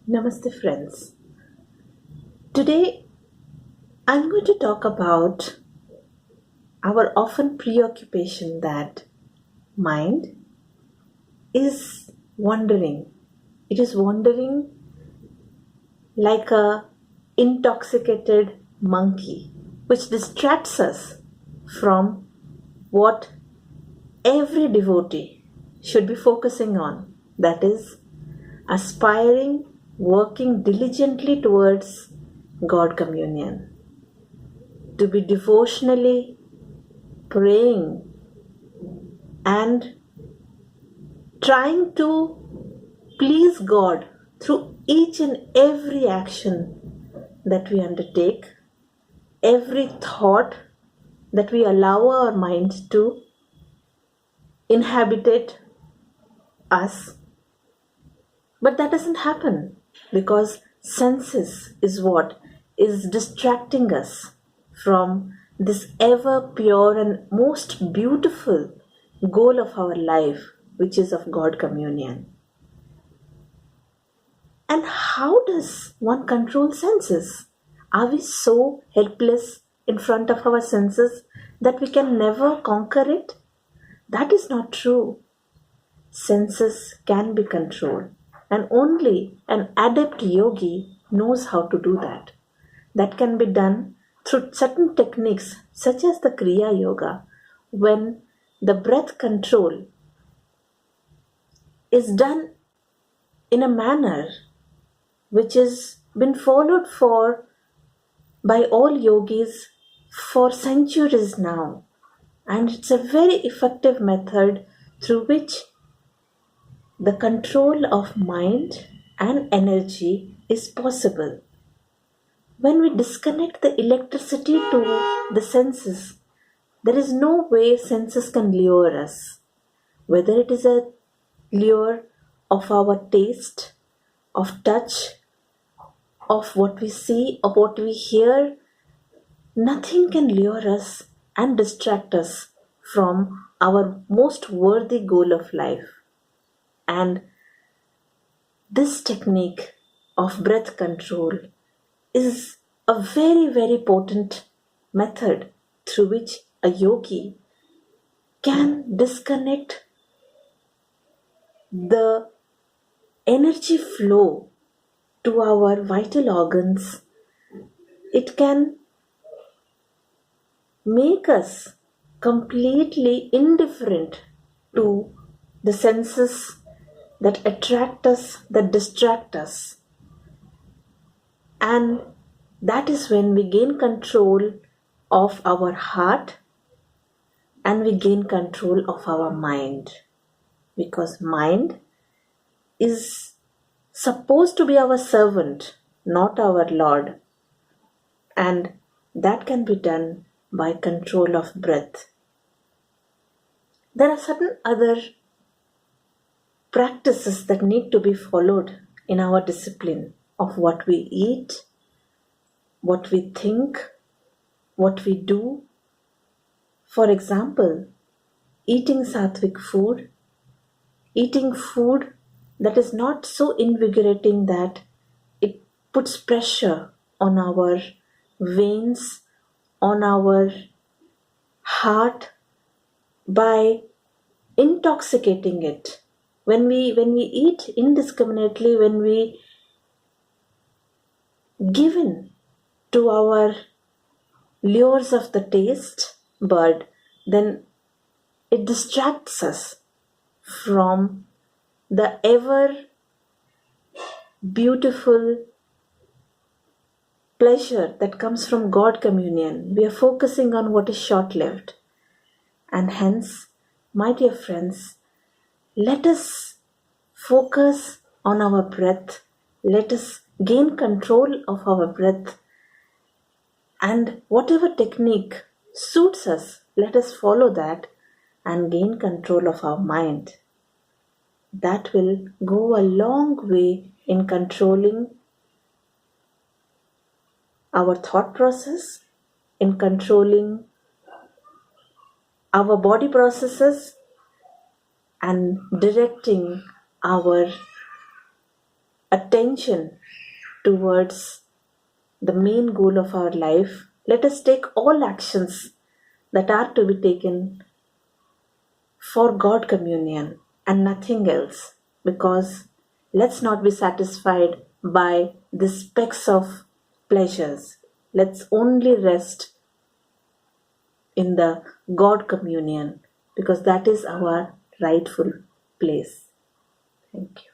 Namaste, friends. Today I'm going to talk about our often preoccupation that mind is wandering. It is wandering like a intoxicated monkey, which distracts us from what every devotee should be focusing on. That is, aspiring, working diligently towards God communion, to be devotionally praying and trying to please God through each and every action that we undertake, every thought that we allow our minds to inhabit us. But that doesn't happen because senses is what is distracting us from this ever pure and most beautiful goal of our life, which is of God communion. And how does one control senses? Are we so helpless in front of our senses that we can never conquer it? That is not true. Senses can be controlled, and only an adept yogi knows how to do that. That can be done through certain techniques, such as the Kriya Yoga, when the breath control is done in a manner which has been followed by all yogis for centuries now. And it's a very effective method through which the control of mind and energy is possible. When we disconnect the electricity to the senses, there is no way senses can lure us. Whether it is a lure of our taste, of touch, of what we see, of what we hear, nothing can lure us and distract us from our most worthy goal of life. And this technique of breath control is a very, very potent method through which a yogi can disconnect the energy flow to our vital organs. It can make us completely indifferent to the senses that attract us, that distract us. And that is when we gain control of our heart and we gain control of our mind. Because mind is supposed to be our servant, not our Lord. And that can be done by control of breath. There are certain other practices that need to be followed in our discipline of what we eat, what we think, what we do. For example, eating sattvic food, eating food that is not so invigorating that it puts pressure on our veins, on our heart by intoxicating it. When we eat indiscriminately, when we give in to our lures of the taste bud, then it distracts us from the ever beautiful pleasure that comes from God communion. We are focusing on what is short lived. And hence, my dear friends, let us focus on our breath. Let us gain control of our breath. And whatever technique suits us, let us follow that and gain control of our mind. That will go a long way in controlling our thought process, in controlling our body processes, and directing our attention towards the main goal of our life, let us take all actions that are to be taken for God communion and nothing else. Because let's not be satisfied by the specks of pleasures. Let's only rest in the God communion because that is our rightful place. Thank you.